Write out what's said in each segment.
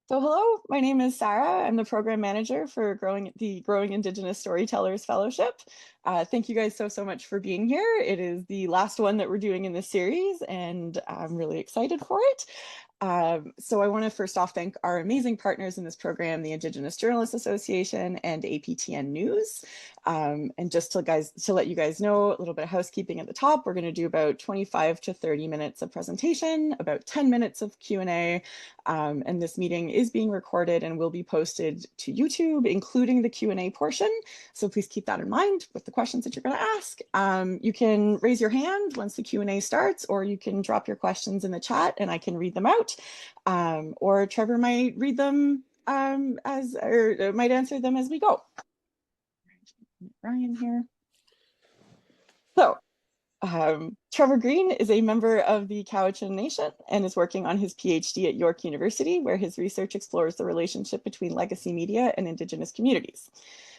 So hello, my name is Sarah. I'm the program manager for Growing Indigenous Storytellers Fellowship. Thank you guys so much for being here. It is the last one that we're doing in this series, and I'm really excited for it. So I want to first off thank our amazing partners in this program, the Indigenous Journalists Association and APTN News. And just to let you guys know, a little bit of housekeeping at the top, we're going to do about 25 to 30 minutes of presentation, about 10 minutes of Q&A, and this meeting is being recorded and will be posted to YouTube, including the Q&A portion. So please keep that in mind with the questions that you're going to ask. You can raise your hand once the Q&A starts, or you can drop your questions in the chat and I can read them out. Or Trevor might read them or might answer them as we go. Ryan here. So Trevor Green is a member of the Cowichan Nation and is working on his PhD at York University, where his research explores the relationship between legacy media and Indigenous communities.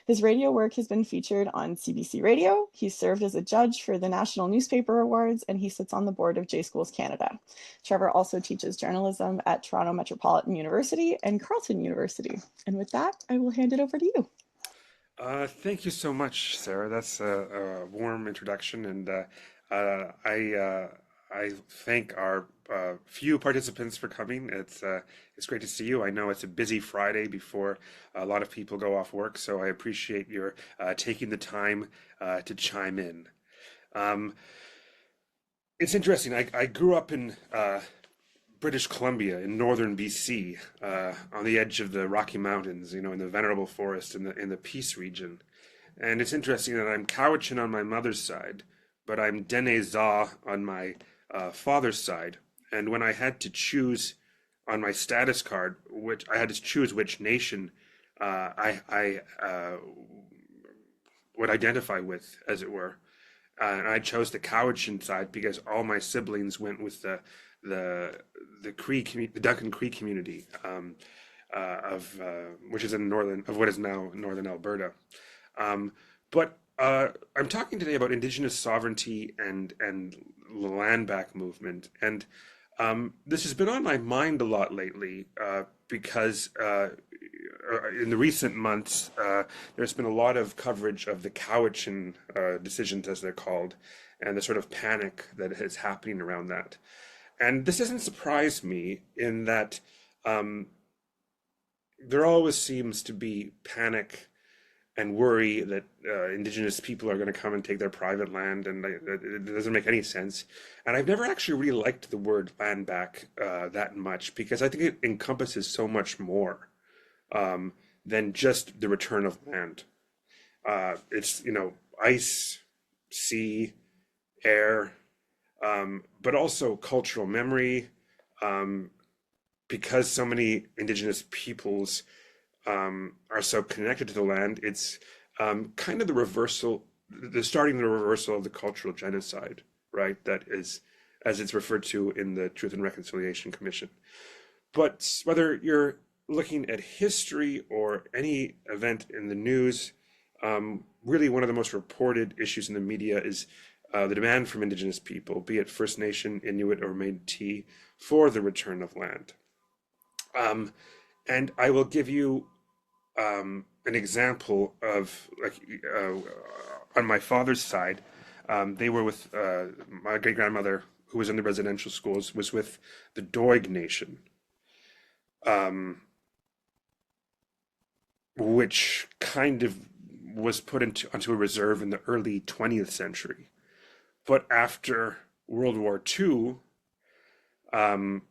His radio work has been featured on CBC Radio. He served as a judge for the National Newspaper Awards, and he sits on the board of J Schools Canada. Trevor also teaches journalism at Toronto Metropolitan University and Carleton University. And with that, I will hand it over to you. Thank you so much, Sarah. That's a warm introduction, and I thank our few participants for coming. It's great to see you. I know it's a busy Friday before a lot of people go off work, so I appreciate your taking the time to chime in. Um, it's interesting. I grew up in British Columbia in northern BC, on the edge of the Rocky Mountains, in the Venerable Forest in the Peace region. And it's interesting that I'm Cowichan on my mother's side, but I'm Dene Za on my father's side. And when I had to choose on my status card, which I had to choose which nation I would identify with, as it were, and I chose the Cowichan side because all my siblings went with the Cree the Duncan Cree community, of which is in northern of what is now northern Alberta. But I'm talking today about Indigenous sovereignty and the land back movement, and this has been on my mind a lot lately, because in the recent months there's been a lot of coverage of the Cowichan decisions, as they're called, and the sort of panic that is happening around that. And this doesn't surprise me in that there always seems to be panic and worry that Indigenous people are going to come and take their private land, and it doesn't make any sense. And I've never actually really liked the word land back that much, because I think it encompasses so much more than just the return of land. It's, ice, sea, air, but also cultural memory, because so many Indigenous peoples are so connected to the land. It's kind of starting the reversal of the cultural genocide, right? That is, as it's referred to in the Truth and Reconciliation Commission. But whether you're looking at history or any event in the news, really one of the most reported issues in the media is the demand from Indigenous people, be it First Nation, Inuit, or Métis, for the return of land. And I will give you an example of, like, on my father's side, they were with my great grandmother, who was in the residential schools, was with the Doig Nation, which kind of was put onto a reserve in the early 20th century. But after World War II, when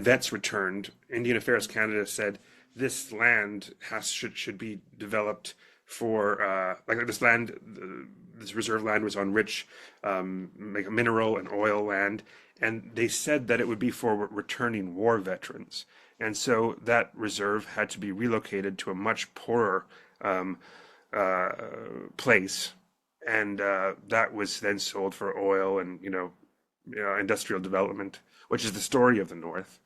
vets returned, Indian Affairs Canada said this land should be developed for like this reserve land was on rich like mineral and oil land, and they said that it would be for returning war veterans, and so that reserve had to be relocated to a much poorer place, and that was then sold for oil and industrial development, which is the story of the North.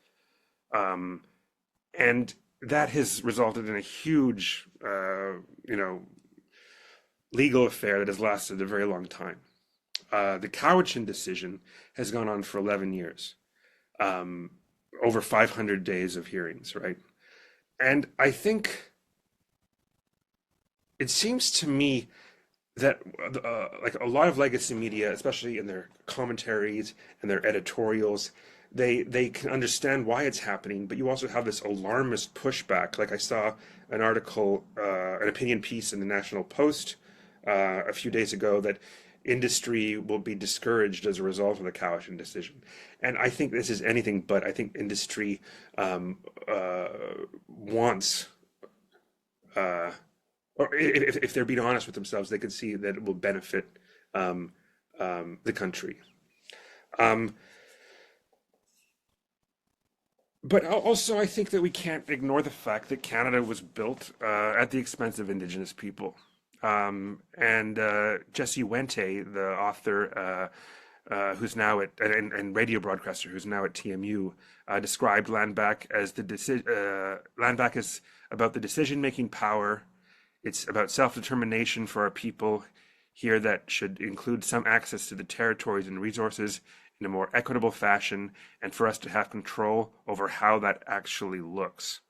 And that has resulted in a huge, legal affair that has lasted a very long time. The Cowichan decision has gone on for 11 years. over 500 days of hearings, right? And I think it seems to me that like a lot of legacy media, especially in their commentaries and their editorials, they can understand why it's happening, but you also have this alarmist pushback. Like I saw an article, an opinion piece in the National Post a few days ago that industry will be discouraged as a result of the Cowichan decision. And I think this is anything but. I think industry wants uh, or if they're being honest with themselves, they can see that it will benefit um, the country. Um, but also, I think that we can't ignore the fact that Canada was built at the expense of Indigenous people. And Jesse Wente, the author who's now at and radio broadcaster who's now at TMU, described land back as land back as about the decision-making power. It's about self-determination for our people here that should include some access to the territories and resources in a more equitable fashion, and for us to have control over how that actually looks.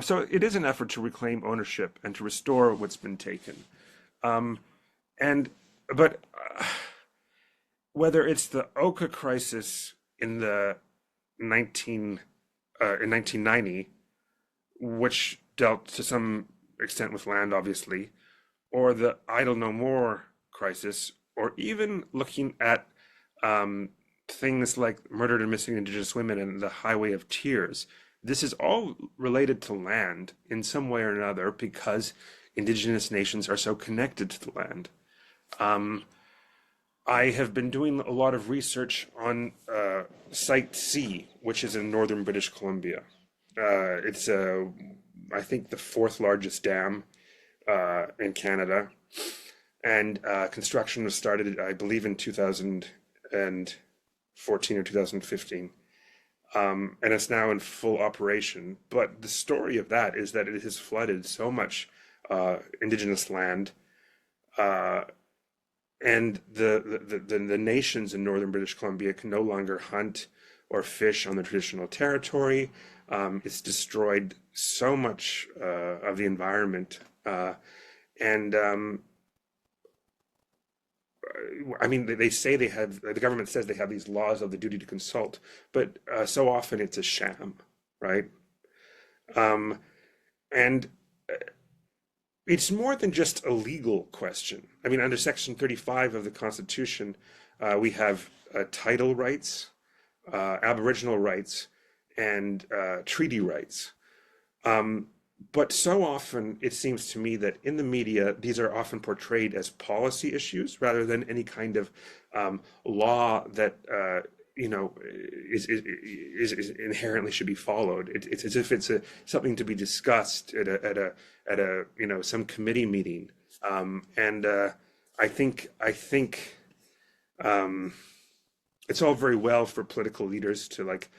So it is an effort to reclaim ownership and to restore what's been taken. Um, and but whether it's the Oka crisis in the 19 in 1990, which dealt to some extent with land, obviously, or the Idle No More crisis, or even looking at um, things like murdered and missing Indigenous women and the Highway of Tears. This is all related to land in some way or another because Indigenous nations are so connected to the land. Um, I have been doing a lot of research on Site C, which is in northern British Columbia. It's, I think, the fourth largest dam in Canada, and construction was started, I believe, in 2014 or 2015, and it's now in full operation. But the story of that is that it has flooded so much Indigenous land, uh, and the nations in northern British Columbia can no longer hunt or fish on the traditional territory. It's destroyed so much of the environment, and I mean, they say they have, the government says they have these laws of the duty to consult, but so often it's a sham, right? Um, and it's more than just a legal question. I mean, under Section 35 of the Constitution, we have title rights, Aboriginal rights, and treaty rights. Um, but so often it seems to me that in the media, these are often portrayed as policy issues rather than any kind of law that you know is inherently should be followed. It's as if it's something to be discussed at a some committee meeting. And I think um, it's all very well for political leaders to like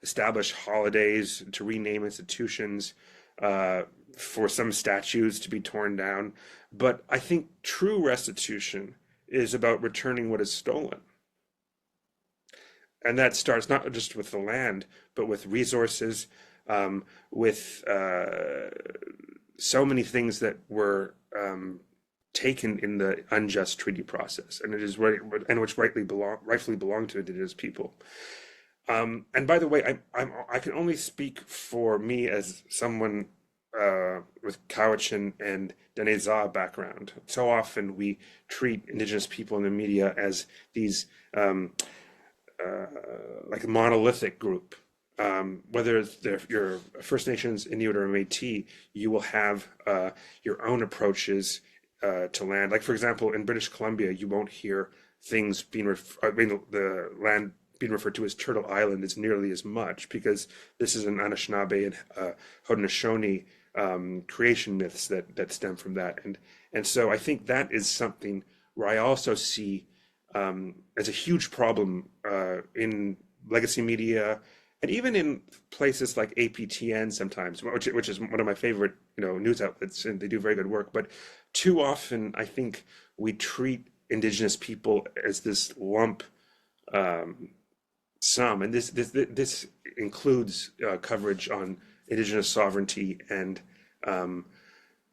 establish holidays, to rename institutions, uh, for some statues to be torn down. But I think true restitution is about returning what is stolen. And that starts not just with the land, but with resources, with so many things that were taken in the unjust treaty process, and it is right, and which rightfully belong to Indigenous people. And by the way, I can only speak for me as someone with Cowichan and Dene background. So often we treat Indigenous people in the media as these uh, like a monolithic group. Whether you're First Nations, Inuit, or Métis, you will have your own approaches to land. Like, for example, in British Columbia, you won't hear things I mean, the land being referred to as Turtle Island is nearly as much because this is an Anishinaabe and Haudenosaunee creation myths that stem from that, and so I think that is something where I also see as a huge problem in legacy media and even in places like APTN sometimes, which is one of my favorite news outlets, and they do very good work. But too often, I think we treat Indigenous people as this lump. Um, some, and this includes coverage on Indigenous sovereignty and um,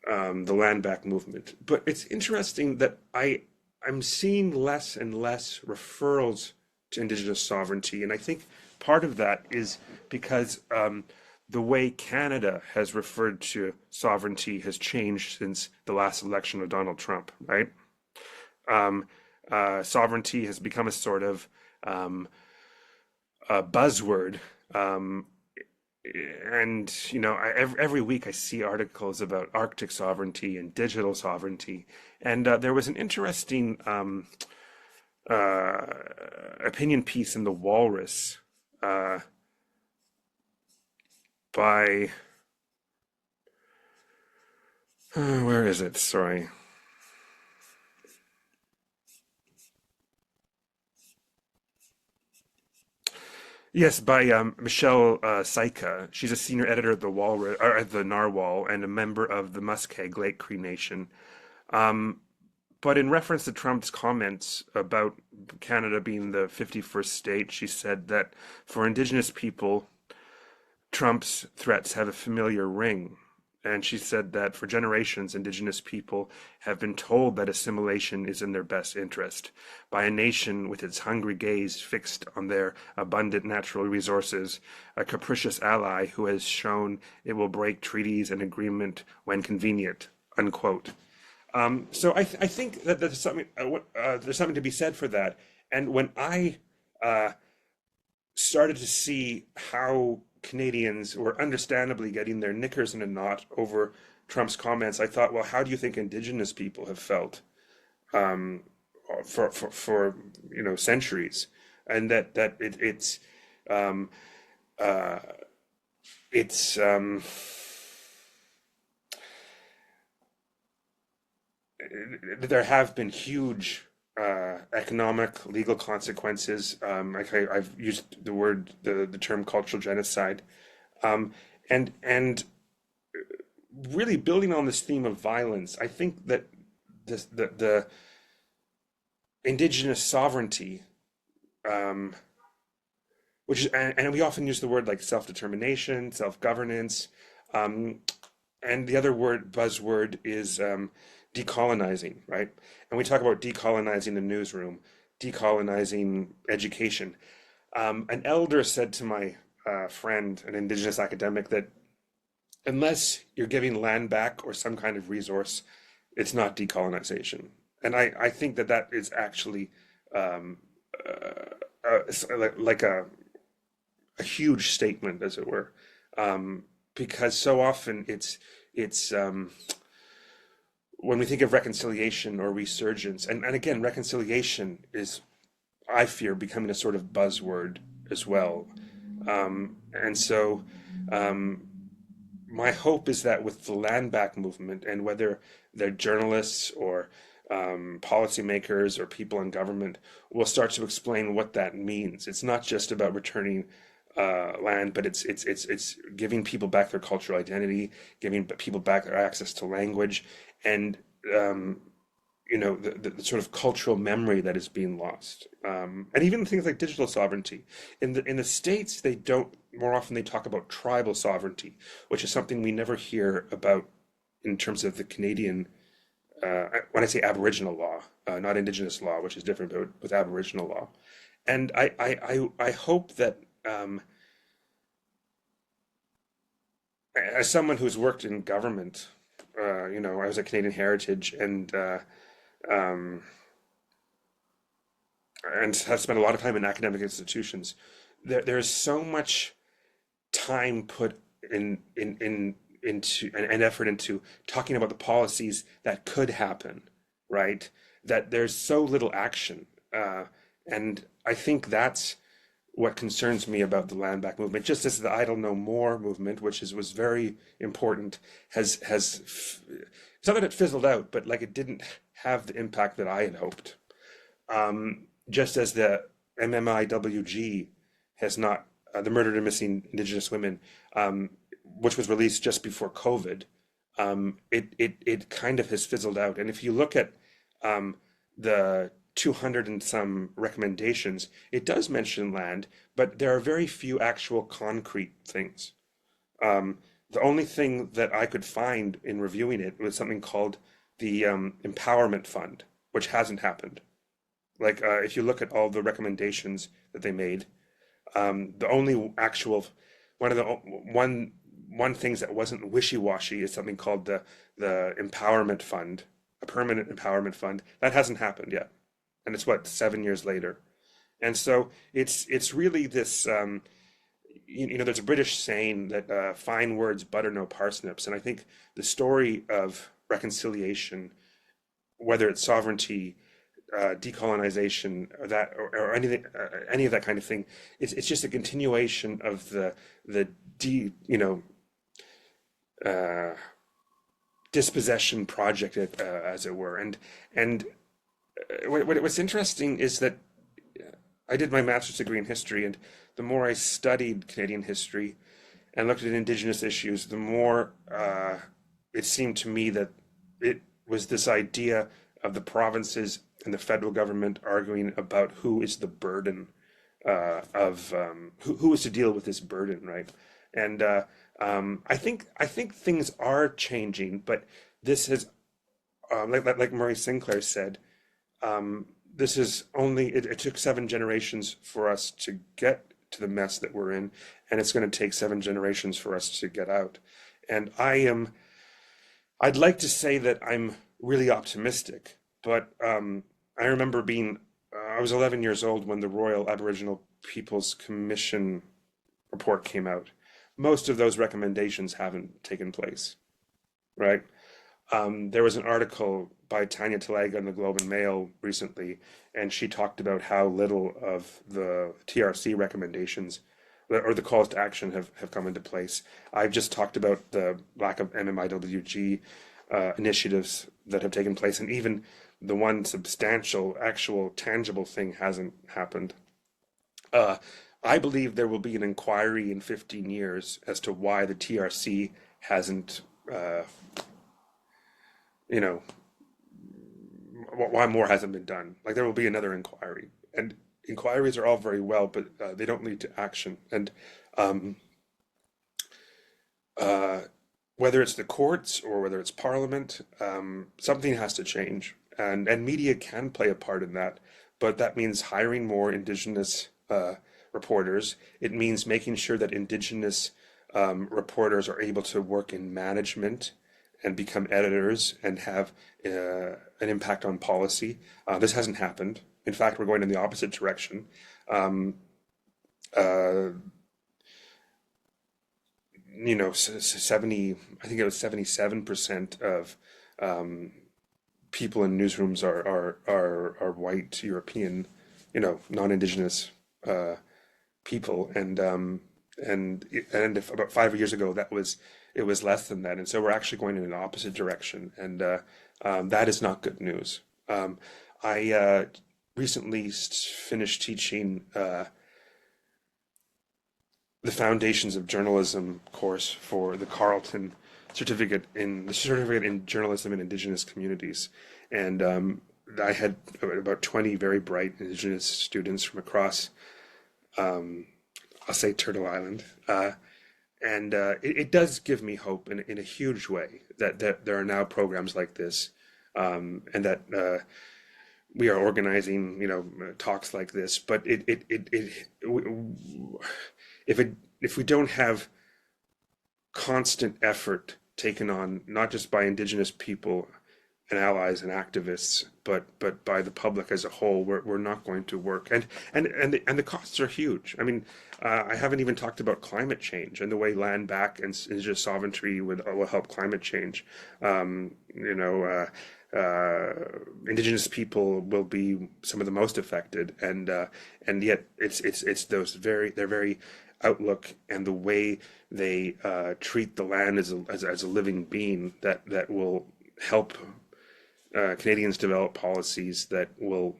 the land back movement. But it's interesting that I'm seeing less and less referrals to Indigenous sovereignty, and I think part of that is because the way Canada has referred to sovereignty has changed since the last election of Donald Trump, right? Um, Sovereignty has become a sort of um, a buzzword. Um, and every week I see articles about Arctic sovereignty and digital sovereignty, and there was an interesting uh, opinion piece in the Walrus uh, by where is it? Sorry. Yes, by Michelle Saika. She's a senior editor at the Walrus, or at the Narwhal, and a member of the Muskeg Lake Cree Nation. Um, But in reference to Trump's comments about Canada being the 51st state, she said that for Indigenous people, Trump's threats have a familiar ring. And she said that for generations, Indigenous people have been told that assimilation is in their best interest by a nation with its hungry gaze fixed on their abundant natural resources, a capricious ally who has shown it will break treaties and agreement when convenient, unquote. So I think that there's something to be said for that. And when I uh, started to see how Canadians were understandably getting their knickers in a knot over Trump's comments, I thought, well, how do you think Indigenous people have felt um, for centuries? And um, uh, it's there have been huge economic, legal consequences. I've used the term cultural genocide, um, and really building on this theme of violence. I think that the indigenous sovereignty, um, which is, and we often use the word like self-determination, self-governance, um, and the other word buzzword is decolonizing, right? And we talk about decolonizing the newsroom, decolonizing education. An elder said to my friend, an Indigenous academic, that unless you're giving land back or some kind of resource, it's not decolonization. And I think that that is actually um, like a huge statement, as it were, because so often it's when we think of reconciliation or resurgence, and again, reconciliation is, I fear, becoming a sort of buzzword as well. And so um, my hope is that with the land back movement, and whether they're journalists or policymakers or people in government, will start to explain what that means. It's not just about returning land, but it's giving people back their cultural identity, giving people back their access to language, and um, the sort of cultural memory that is being lost, and even things like digital sovereignty. In the States, they don't, more often they talk about tribal sovereignty, which is something we never hear about in terms of the Canadian. When I say Aboriginal law, not Indigenous law, which is different, but with Aboriginal law, and I hope that as someone who's worked in government, I was at Canadian Heritage um, and have spent a lot of time in academic institutions. There is so much time put into and effort into talking about the policies that could happen, right? That there's so little action, and I think that's what concerns me about the land back movement. Just as the Idle No More movement, which was very important, has it's not that it fizzled out, but like it didn't have the impact that I had hoped. Just as the MMIWG has not, the Murdered and Missing Indigenous Women, which was released just before COVID, it kind of has fizzled out. And if you look at the 200 and some recommendations, it does mention land, but there are very few actual concrete things. Um, the only thing that I could find in reviewing it was something called the Empowerment Fund, which hasn't happened. Like, if you look at all the recommendations that they made, the only actual one of the one things that wasn't wishy-washy is something called the Empowerment Fund, a permanent empowerment fund. That hasn't happened yet, and it's what, 7 years later. And so it's really this. There's a British saying that fine words butter no parsnips, and I think the story of reconciliation, whether it's sovereignty, decolonization, or that, or anything, any of that kind of thing, it's just a continuation of the de, you know, uh, dispossession project, as it were. And what's interesting is that I did my master's degree in history, and the more I studied Canadian history and looked at Indigenous issues, the more it seemed to me that it was this idea of the provinces and the federal government arguing about who is the burden of who is to deal with this burden, right? And I think things are changing, but this has like Murray Sinclair said, this is only it took 7 generations for us to get to the mess that we're in, and it's going to take 7 generations for us to get out. And I'd like to say that I'm really optimistic, but I remember I was 11 years old when the Royal Aboriginal People's Commission report came out. Most of those recommendations haven't taken place, right? There was an article by Tanya Talaga in the Globe and Mail recently, and she talked about how little of the TRC recommendations or the calls to action have come into place. I've just talked about the lack of MMIWG initiatives that have taken place, and even the one substantial, actual, tangible thing hasn't happened. Uh, I believe there will be an inquiry in 15 years as to why the TRC hasn't, uh, you know, why more hasn't been done. Like there will be another inquiry, and inquiries are all very well, but they don't lead to action. And um, uh, whether it's the courts or whether it's Parliament, something has to change, and media can play a part in that. But that means hiring more Indigenous reporters. It means making sure that Indigenous reporters are able to work in management and become editors and have an impact on policy. This hasn't happened. In fact, we're going in the opposite direction. Um, uh, 70, I think it was 77% of um, people in newsrooms are white European, non-Indigenous uh, people, and if about 5 years ago it was less than that, and so we're actually going in an opposite direction, and that is not good news. I recently finished teaching the Foundations of Journalism course for the Carleton certificate in journalism in Indigenous communities, and I had about 20 very bright Indigenous students from across, um, I'll say Turtle Island, and it does give me hope in a huge way that there are now programs like this, and that we are organizing, talks like this. But if we don't have constant effort taken on, not just by Indigenous people and allies and activists, but by the public as a whole, we're not going to work. And the costs are huge. I mean, I haven't even talked about climate change and the way land back and Indigenous sovereignty will help climate change. Indigenous people will be some of the most affected, and yet it's their very outlook and the way they treat the land as a living being that will help Canadians develop policies that will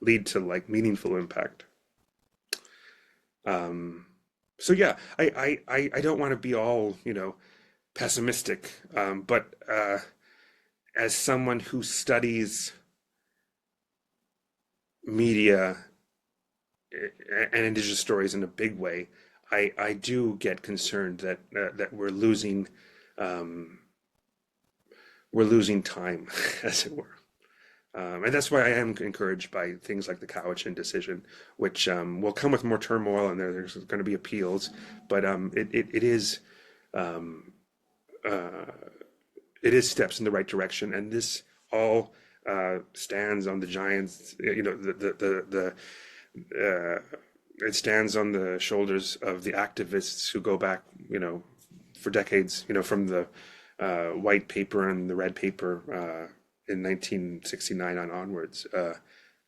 lead to like meaningful impact. Um, so yeah, I don't want to be all pessimistic, but as someone who studies media and Indigenous stories in a big way, I do get concerned that that um, we're losing time, as it were. And that's why I am encouraged by things like the Cowichan decision, which will come with more turmoil, and there's going to be appeals. But um, uh, it is steps in the right direction, and this all stands on the giants. You know, it stands on the shoulders of the activists who go back, you know, for decades. You know, from the white paper and the red paper in 1969 on onwards.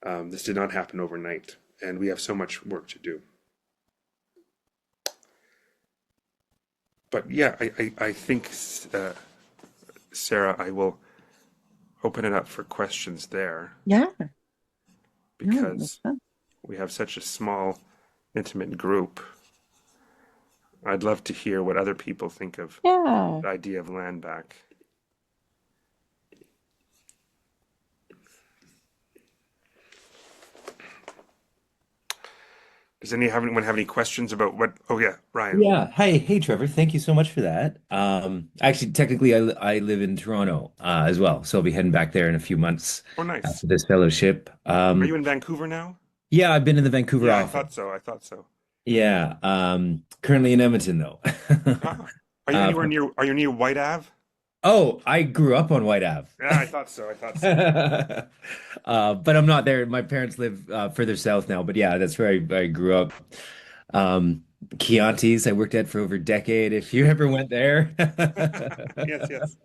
This did not happen overnight, and we have so much work to do. But yeah, I think, Sarah, I will open it up for questions there Yeah, no, that makes because sense. we have such a small, intimate group. I'd love to hear what other people think of Yeah. the idea of land back. Does anyone have any questions about what? Oh yeah, Ryan. Yeah. Hi. Hey, Trevor. Thank you so much for that. Actually, technically, I live in Toronto as well, so I'll be heading back there in a few months Oh nice. after this fellowship. Are you in Vancouver now? Yeah, I've been in the Vancouver Yeah, I office. thought so. I thought so. Yeah. Currently in Edmonton though. Ah. Are you Uh, anywhere near? Are you near White Ave? oh, I grew up on White Ave. Yeah, I thought so. I thought so. But I'm not there. My parents live further south now, but yeah, that's where I grew up. Um, Chianti's I worked at for over a decade. If you ever went there. Yes, yes.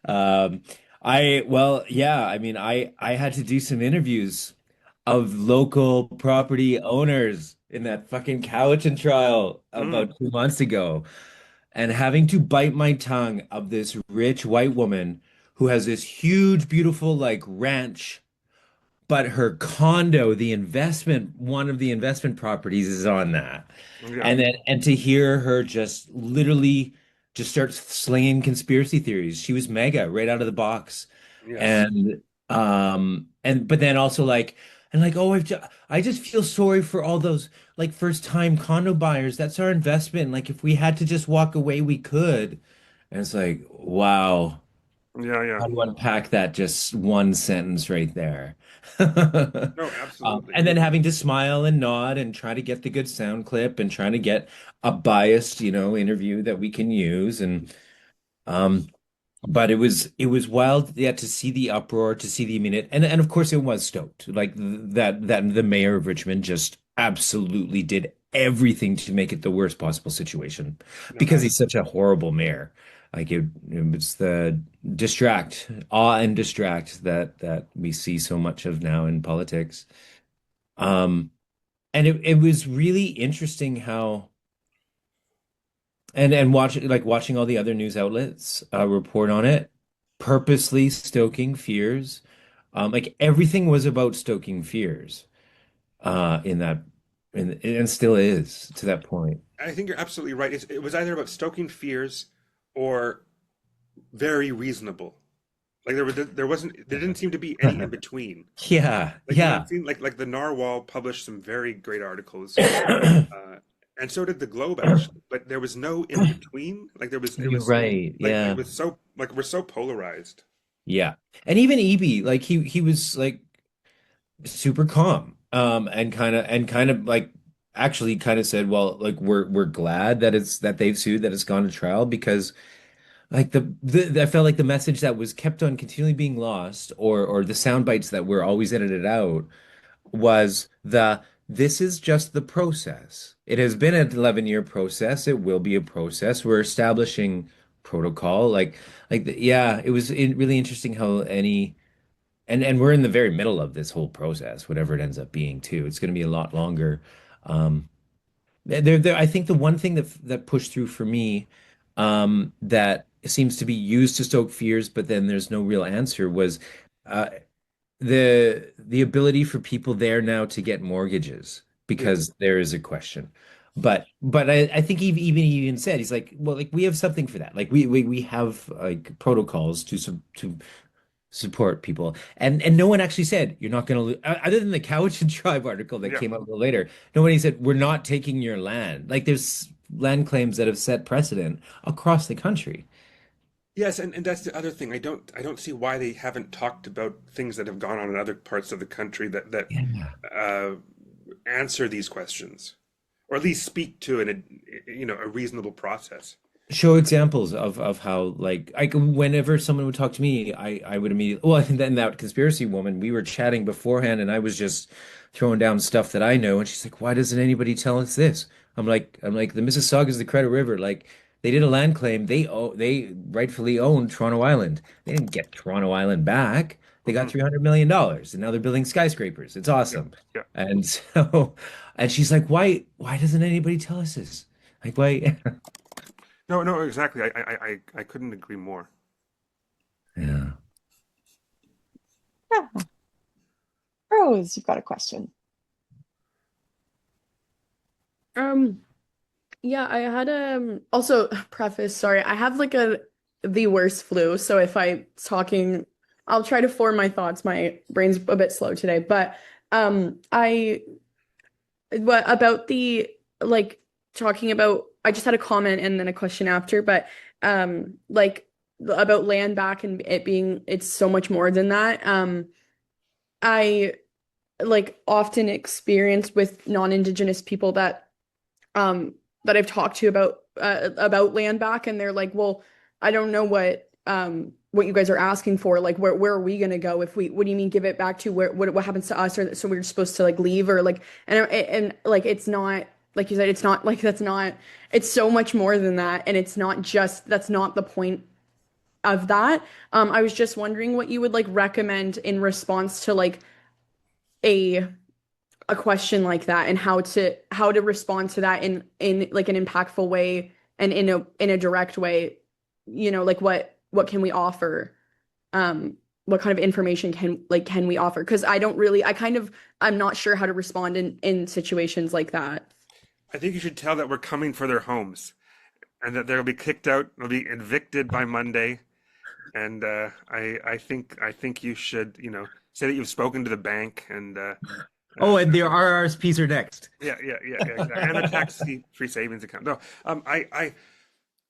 Um, well, yeah, I mean, I had to do some interviews of local property owners in that fucking Cowichan trial Mm, about 2 months ago, and having to bite my tongue of this rich white woman who has this huge, beautiful like ranch, but her condo, one of the investment properties is on that. yeah. And to hear her just literally just start slinging conspiracy theories. She was mega right out of the box. Yes. And but then also like oh I just feel sorry for all those like first time condo buyers. That's our investment. Like if we had to just walk away, we could. And it's like, wow. Yeah, yeah. How do you unpack that just one sentence right there? No, absolutely. And then having to smile and nod and try to get the good sound clip and trying to get a biased, interview that we can use. Um, but it was wild, yeah, to see the uproar, to see the minute, and of course it was stoked. Like that the mayor of Richmond just absolutely did everything to make it the worst possible situation No, because he's such a horrible mayor. Like it was the awe and distract that we see so much of now in politics. Um, and it was really interesting how and watching all the other news outlets report on it, purposely stoking fears. Like everything was about stoking fears in that and still is to that point. I think you're absolutely right. It was either about stoking fears or very reasonable. Like there didn't seem to be any in between. Yeah, Like you know, yeah. it seemed like the Narwhal published some very great articles, and so did the Globe actually. But there was no in between. Like there was, it You're was right. like it Yeah. was so like we're so polarized. Yeah. And even EB, like he was like super calm. And kind of like actually kind of said, well, like we're glad that they've sued, that it's gone to trial because like I felt like the message that was kept on continually being lost or the sound bites that were always edited out was this is just the process. It has been an 11-year process. It will be a process. We're establishing protocol. Yeah, it was really interesting how and we're in the very middle of this whole process, whatever it ends up being too. It's going to be a lot longer. Um, I think the one thing that pushed through for me, that seems to be used to stoke fears, but then there's no real answer was, uh, the ability for people there now to get mortgages Yeah. because there is a question. But I think he even said he's like, well, like we have something for that. Like we have like protocols to support people. And no one actually said you're not going to lose, other than the Cowichan tribe article that Yeah. came out a little later. Nobody said we're not taking your land. Like there's land claims that have set precedent across the country. Yes, and that's the other thing. I don't see why they haven't talked about things that have gone on in other parts of the country that Yeah. uh, answer these questions, or at least speak to a reasonable process. Show examples of how like whenever someone would talk to me, I would immediately and then that conspiracy woman, we were chatting beforehand and I was just throwing down stuff that I know and she's like, why doesn't anybody tell us this? I'm like the Mississauga is the Credit River. Like they did a land claim. They rightfully owned Toronto Island. They didn't get Toronto Island back. They got Hmm. $300 million and now they're building skyscrapers. It's Yeah, awesome. yeah. And so and she's like, why doesn't anybody tell us this? Like why? No, no, exactly. I couldn't agree more. Yeah. Yeah. Rose, you've got a question. Um, yeah, I had also preface, sorry, I have like the worst flu, so if I talking I'll try to form my thoughts. My brain's a bit slow today, but I what about the like talking about I just had a comment and then a question after, but like about land back and it being it's so much more than that. I like often experience with non-Indigenous people that I've talked to about land back and they're like, "Well, I don't know what you guys are asking for. Like where are we gonna go if we what do you mean give it back to where what happens to us or so we're supposed to like leave or like and like it's not like you said it's not like that's not it's so much more than that and it's not just that's not the point of that. I was just wondering what you would like recommend in response to like a a question like that and how to respond to that in like an impactful way and in a direct way, like what can we offer? What kind of information can we offer? Because I don't really I'm not sure how to respond in situations like that. I think you should tell that we're coming for their homes, and that they'll be kicked out. They'll be evicted by Monday. And I think you should, say that you've spoken to the bank and Oh, uh, and their RRSPs are next. yeah, exactly, and a tax-free savings account. No,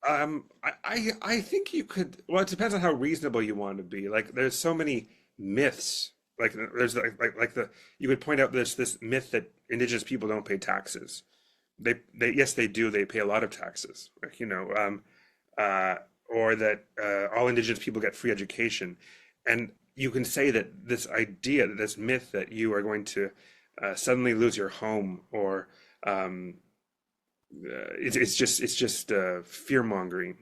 I think you could. Well, it depends on how reasonable you want to be. Like, there's so many myths. Like, there's like the you could point out this myth that Indigenous people don't pay taxes. They yes, they do. They pay a lot of taxes. Like, uh, or that all Indigenous people get free education, and you can say that this idea, that this myth that you are going to suddenly lose your home, or it's just fear mongering,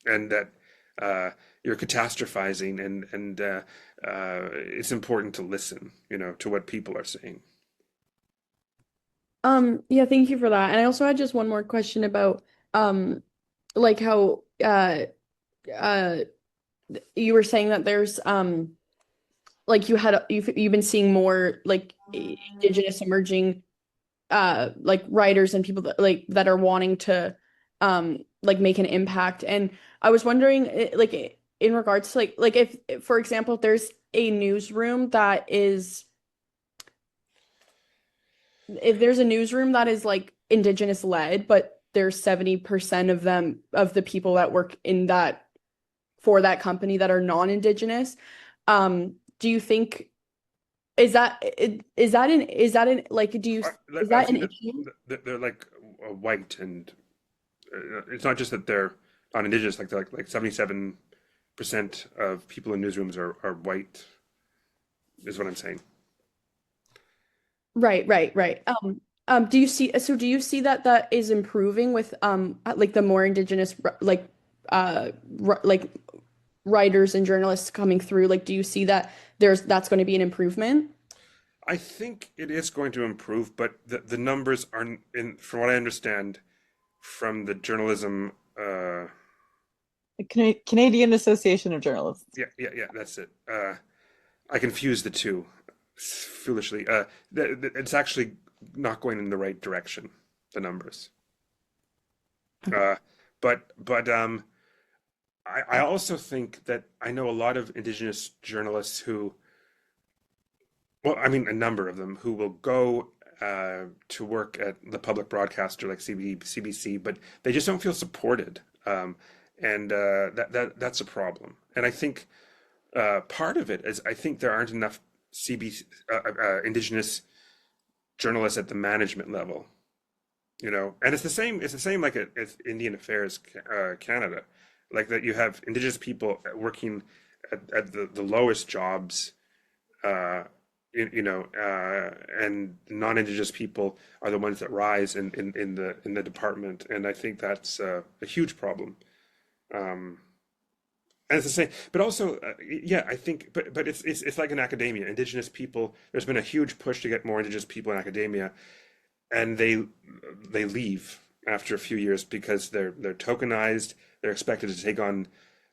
and that you're catastrophizing, and it's important to listen, to what people are saying. Yeah, thank you for that. And I also had just one more question about um like how uh you were saying that there's like you've been seeing more like indigenous emerging like writers and people that are wanting to like make an impact. And I was wondering like in regards to like if for example if there's a newsroom that is if there's a newsroom that is like indigenous led but there's 70% of them of the people that work in that for that company that are non-indigenous, do you think is that an like do you is I that an think that issue? they're like white, and it's not just that they're not indigenous. Like, they're like 77% of people in newsrooms are white, is what I'm saying. Right. Do you see that that is improving with like the more indigenous like writers and journalists coming through? Like, do you see that that's going to be an improvement? I think it is going to improve, but the numbers are, from what I understand from the journalism. The Canadian Association of Journalists. Yeah, that's it. I confuse the two foolishly. It's actually not going in the right direction, the numbers. Okay. Uh, but I also think that I know a lot of Indigenous journalists who, well, I mean, a number of them who will go to work at the public broadcaster like CBC, but they just don't feel supported, and that's a problem. And I think part of it is I think there aren't enough CBC Indigenous journalists at the management level, you know. And it's the same. It's the same like at Indian Affairs Canada, like that you have Indigenous people working at the lowest jobs, uh, and non-Indigenous people are the ones that rise in the department, and I think that's a huge problem. Um, and it's the same, but also, yeah, I think, but it's like in academia, Indigenous people. There's been a huge push to get more Indigenous people in academia, and they leave after a few years because they're tokenized. They're expected to take on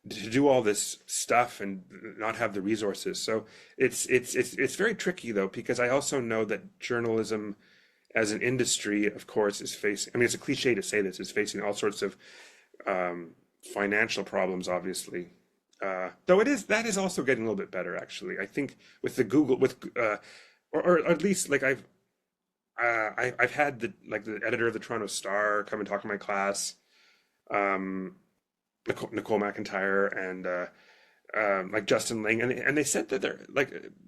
to do all this stuff and not have the resources. So it's very tricky though, because I also know that journalism as an industry, of course, is facing. I mean, it's a cliche to say this, is facing all sorts of um, financial problems, obviously. Though that is also getting a little bit better, actually. I think with the Google, or at least like I've had the editor of the Toronto Star come and talk to my class, um, Nicole McIntyre and like Justin Ling, and they said that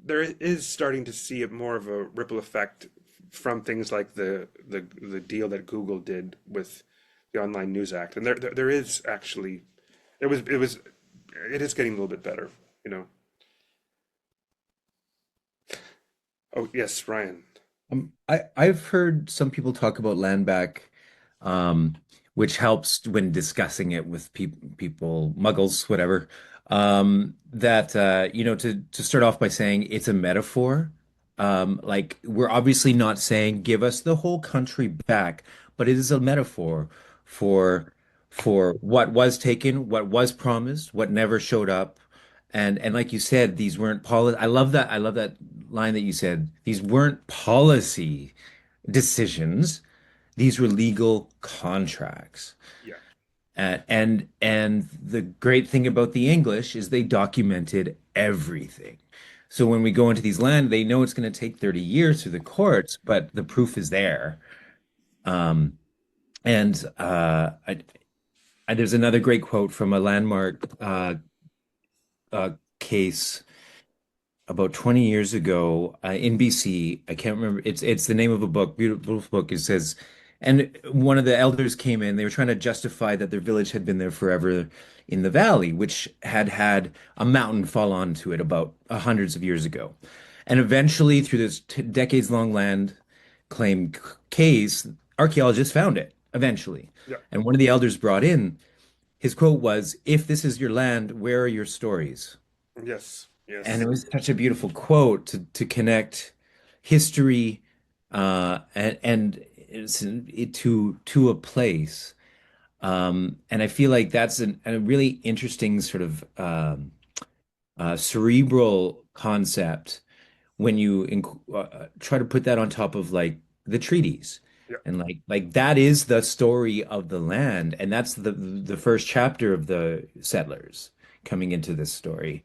there is starting to see more of a ripple effect from things like the deal that Google did with the Online News Act, and there is actually it is getting a little bit better, you know. Oh yes, Ryan. I've heard some people talk about land back, um, which helps when discussing it with people, muggles, whatever. That to start off by saying it's a metaphor. Like we're obviously not saying give us the whole country back, but it is a metaphor for for what was taken, what was promised, what never showed up. And like you said, these weren't policy. I love that. I love that line that you said. These weren't policy decisions. These were legal contracts. Yeah. And the great thing about the English is they documented everything. So when we go into these land, they know it's going to take 30 years through the courts, but the proof is there. Um, and there's another great quote from a landmark case about 20 years ago in BC. I can't remember. It's the name of a book, beautiful book. It says, and one of the elders came in. They were trying to justify that their village had been there forever in the valley, which had had a mountain fall onto it about hundreds of years ago. And eventually, through this decades-long land claim case, archaeologists found it eventually. Yeah. And one of the elders brought in, his quote was, "If this is your land, where are your stories?" Yes. And it Yes. was such a beautiful quote to connect history and to a place. And I feel like that's a really interesting sort of cerebral concept when you try to put that on top of like the treaties. Yeah. And like that is the story of the land, and that's the first chapter of the settlers coming into this story.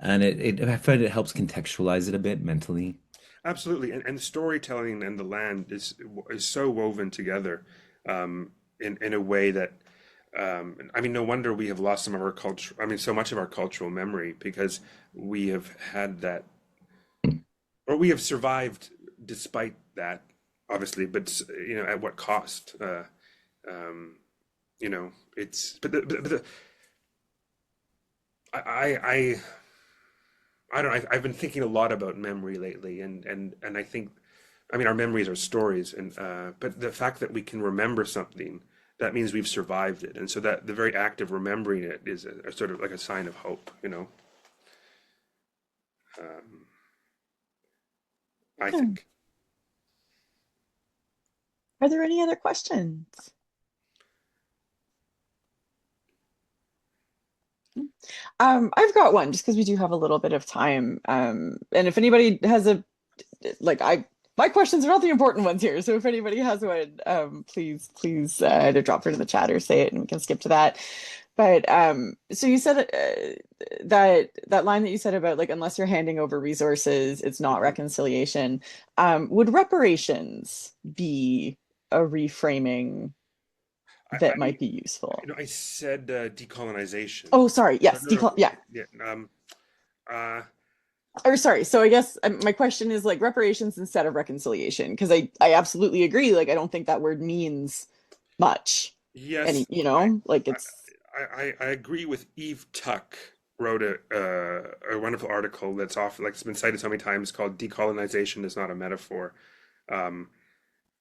And I find it helps contextualize it a bit mentally. Absolutely, and storytelling and the land is so woven together, in a way that, I mean, no wonder we have lost some of our culture. I mean, so much of our cultural memory because we have had that, or we have survived despite that, obviously. But you know, at what cost? Um, you know, it's but I I don't know. I've been thinking a lot about memory lately, and I think, I mean, our memories are stories, and but the fact that we can remember something, that means we've survived it, and so that the very act of remembering it is a sort of like a sign of hope, you know. Um, I Hmm. think. Are there any other questions? I've got one just because we do have a little bit of time. And if anybody has like my questions are not the important ones here. So if anybody has one, please either drop it in the chat or say it and we can skip to that. But so you said that line that you said about like unless you're handing over resources, it's not Mhm. reconciliation. Would reparations be a reframing that I might be useful? I said decolonization. Oh, sorry. No, Yes, no, no. yeah. Yeah. Uh, Or sorry. So I guess my question is like reparations instead of reconciliation, because I absolutely agree. Like I don't think that word means much. yes, Any, like I, it's I agree with Eve Tuck wrote a wonderful article that's often like it's been cited so many times called "Decolonization is not a metaphor," um,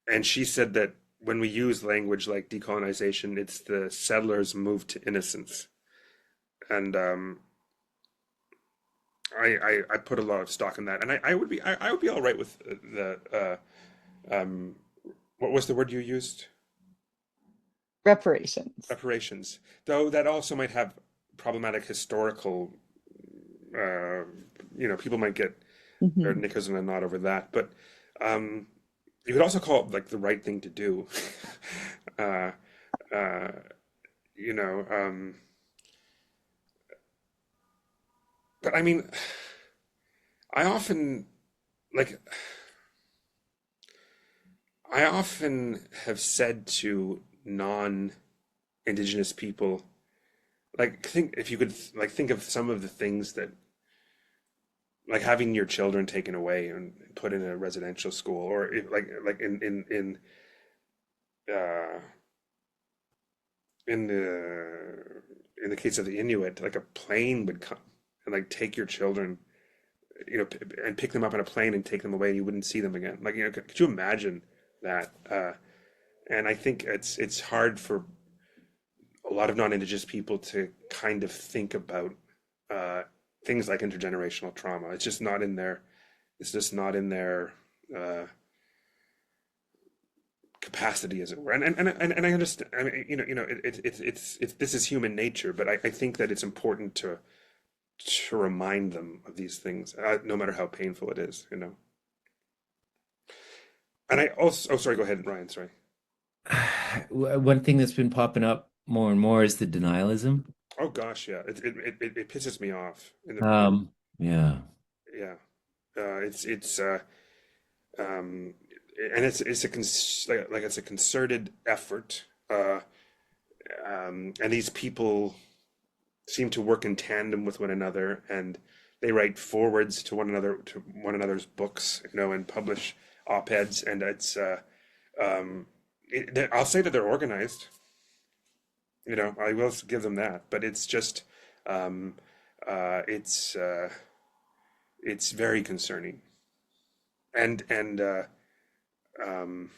and she said that when we use language like decolonization, it's the settlers' move to innocence, and I put a lot of stock in that, and I would be all right with the um, what was the word you used? reparations. Reparations, though that also might have problematic historical, uh, people might get their Mhm. knickers in a knot over that. But um, you could also call it like the right thing to do. uh, uh, you know, but I mean, I often like I often have said to non-Indigenous people, like think if you could like think of some of the things that like having your children taken away and put in a residential school or like uh in the case of the Inuit, like a plane would come and like take your children, and pick them up on a plane and take them away and you wouldn't see them again. Like, could you imagine that? And I think it's hard for a lot of non-Indigenous people to kind of think about uh things like intergenerational trauma. It's just not in their uh capacity, as it were. And I understand. I mean, it's this is human nature, but I think that it's important to remind them of these things, no matter how painful it is. And I also, oh, sorry, go ahead, Ryan. Sorry. One thing that's been popping up more and more is the denialism. Oh gosh, yeah, it pisses me off. Yeah. Yeah, it's um, and it's a like it's a concerted effort, and these people seem to work in tandem with one another, and they write forwards to one another's books, and publish op-eds, and um, I'll say that they're organized. I will give them that, but it's just um, uh, it's uh, it's very concerning, and um,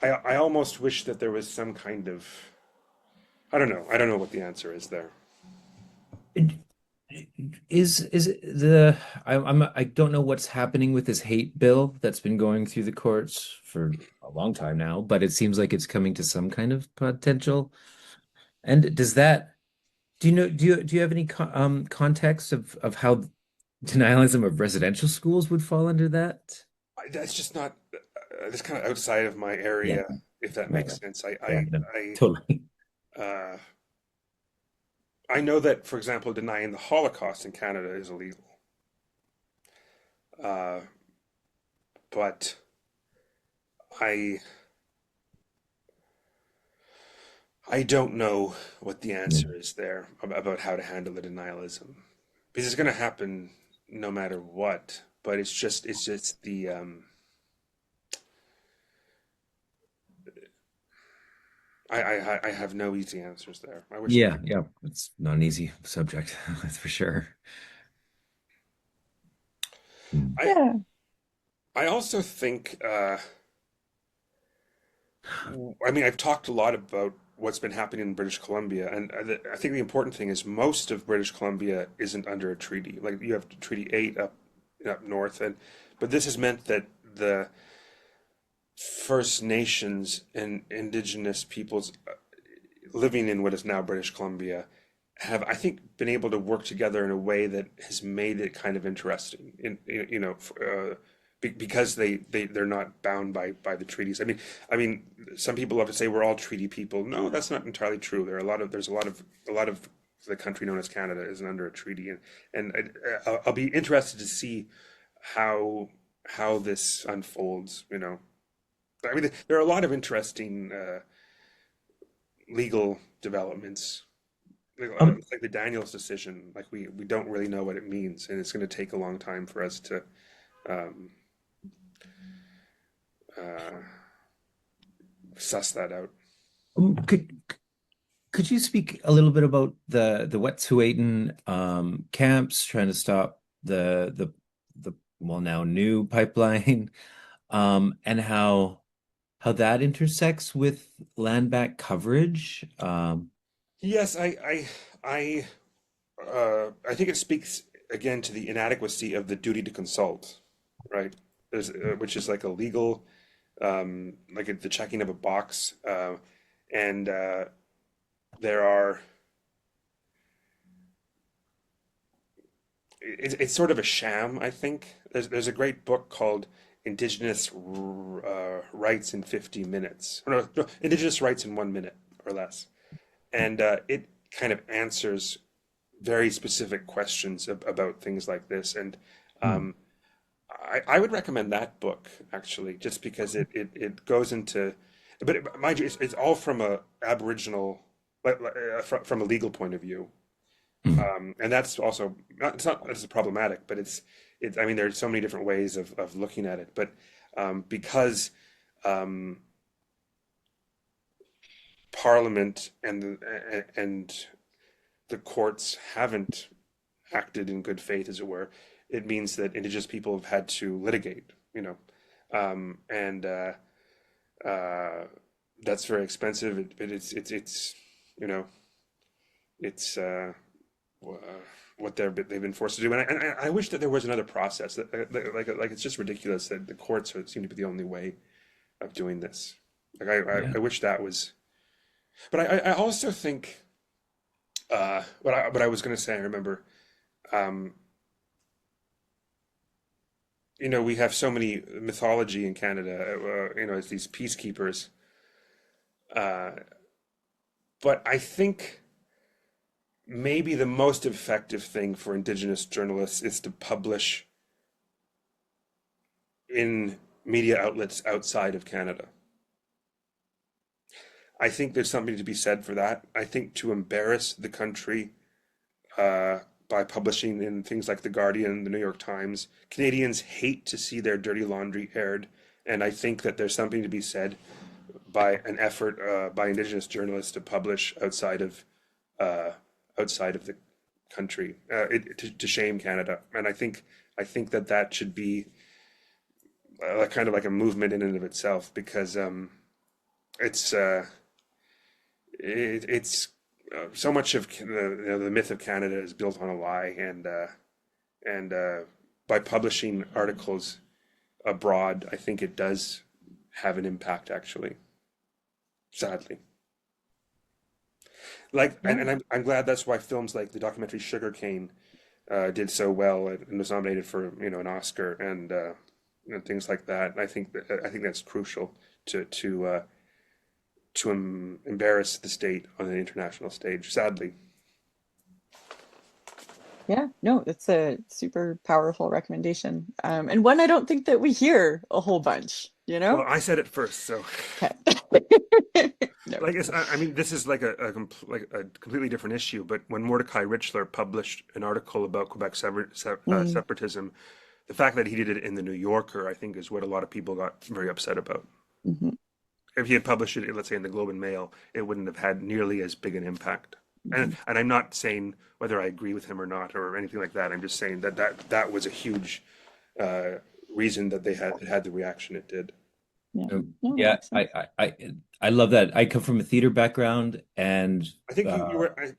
I almost wish that there was some kind of I don't know what the answer is there. Is it the I don't know what's happening with this hate bill that's been going through the courts for a long time now, but it seems like it's coming to some kind of potential. And does that do you have any context of how denialism of residential schools would fall under that? That's just not. That's kind of outside of my Yeah, area, if that right, makes right. sense. Yeah, no, totally. Uh, I know that, for example, denying the Holocaust in Canada is illegal. Uh, but I I don't know what the Yeah. answer is there about how to handle the denialism, because it's going to happen no matter what. But it's just the I have no easy answers there. I wish I Yeah, did. yeah. It's not an easy subject, that's for sure. Mm. I Yeah. I also think I mean I've talked a lot about what's been happening in British Columbia, and I think the important thing is most of British Columbia isn't under a treaty. Like you have Treaty 8 up north, and but this has meant that the First Nations and Indigenous peoples living in what is now British Columbia have, I think, been able to work together in a way that has made it kind of interesting. because they're not bound by the treaties. I mean, some people love to say we're all treaty people. No, that's not entirely true. There's a lot of the country known as Canada isn't under a treaty, and I'll be interested to see how this unfolds. I mean, there are a lot of interesting legal developments. Um, Like the Daniels decision, like we don't really know what it means, and it's going to take a long time for us to um, uh, suss that out. um, could could you speak a little bit about the Wet'suwet'en camps trying to stop the well now new pipeline, and how that intersects with land back coverage? Yes, I think it speaks again to the inadequacy of the duty to consult, right? Which is like a legal, the checking of a box, and there are. It's sort of a sham, I think. There's a great book called Indigenous Rights in 50 Minutes. Or no, no, Indigenous Rights in 1 minute or less. And it kind of answers very specific questions about things like this. And Hmm. um, I would recommend that book actually, just because it goes into, but mind you, it's all from a Aboriginal, from a legal point of view. Hmm. And that's also not, it's not as problematic, but I mean, there's so many different ways of looking at it. But because um, Parliament and the courts haven't acted in good faith, as it were, it means that Indigenous people have had to litigate, and uh, that's very expensive. It's you know it's what they've been forced to do, and I wish that there was another process. Like it's just ridiculous that the courts seem to be the only way of doing this. Like Yeah. I wish that was, but I also think what I was going to say. I remember, um, we have so many mythology in Canada. As these peacekeepers, uh, but I think maybe the most effective thing for Indigenous journalists is to publish in media outlets outside of Canada. I think there's something to be said for that. I think to embarrass the country by publishing in things like The Guardian, the New York Times, Canadians hate to see their dirty laundry aired. And I think that there's something to be said by an effort by Indigenous journalists to publish uh, outside of the country, to shame Canada. And I think that that should be kind of like a movement in and of itself, because it's it's so much of the myth of Canada is built on a lie, and by publishing articles abroad, I think it does have an impact actually, sadly. Like, and, Yeah. and I'm glad that's why films like the documentary Sugarcane did so well and was nominated for an Oscar, and things like that. I think that's crucial to embarrass the state on an international stage. Sadly, Yeah, no, it's a super powerful recommendation. And one I don't think that we hear a whole bunch, you well, know? I said it first, so Okay. No. like I mean, this is like like a completely different issue. But when Mordecai Richler published an article about Quebec Mm, separatism, the fact that he did it in the New Yorker, I think, is what a lot of people got very upset about. mhm, If he had published it, let's say in the Globe and Mail, it wouldn't have had nearly as big an impact. And mhm. and I'm not saying whether I agree with him or not or anything like that. I'm just saying that was a huge uh, reason that it had the reaction it did. Yeah. No, that Yeah, makes sense. I love that. I come from a theater background, and I think uh,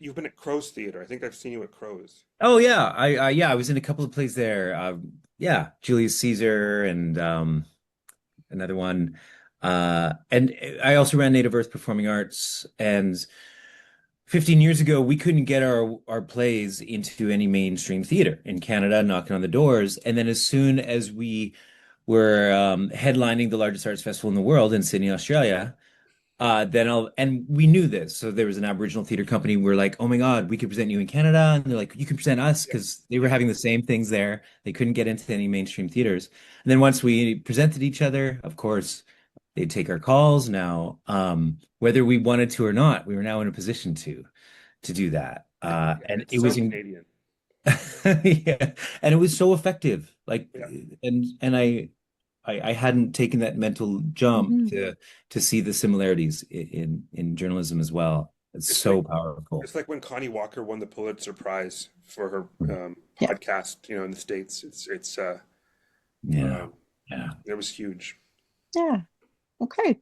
you've been at Crow's Theater. I think I've seen you at Crow's. oh yeah, I was in a couple of plays there. Yeah, Julius Caesar and another one. And I also ran Native Earth Performing Arts. And 15 years ago, we couldn't get our plays into any mainstream theater in Canada, knocking on the doors. And then as soon as we were headlining the largest arts festival in the world in Sydney, Australia, and we knew this. So there was an Aboriginal theater company. We're like, oh my God, we could present you in Canada. And they're like, you can present us Yeah, because they were yeah, having the same things there. They couldn't get into any mainstream theaters. And then once we presented each other, of course, they'd take our calls now. Whether we wanted to or not, we were now in a position to do that. yeah. And It's it so was in Canadian. yeah, and it was so effective. Like, Yeah, and I hadn't taken that mental jump Mhm. to see the similarities in journalism as well. It's it's so like powerful. it's like when Connie Walker won the Pulitzer Prize for her Yeah. podcast, in the States. Yeah. Um, Yeah. it was huge. Yeah. Okay.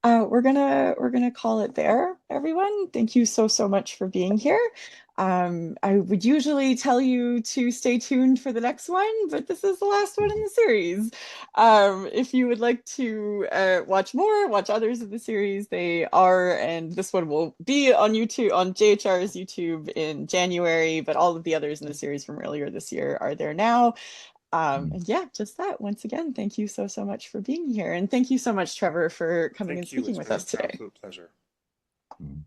We're gonna call it there, everyone. Thank you so so much for being here. I would usually tell you to stay tuned for the next one, but this is the last one in the series. If you would like to watch more, watch others of the series, they are, and this one will be on YouTube, on JHR's YouTube in January, but all of the others in the series from earlier this year are there now. And yeah, just that. Once again, thank you so, so much for being here. And thank you so much, Trevor, for coming and Thank you. speaking It's with been an us today. absolute pleasure. Mm.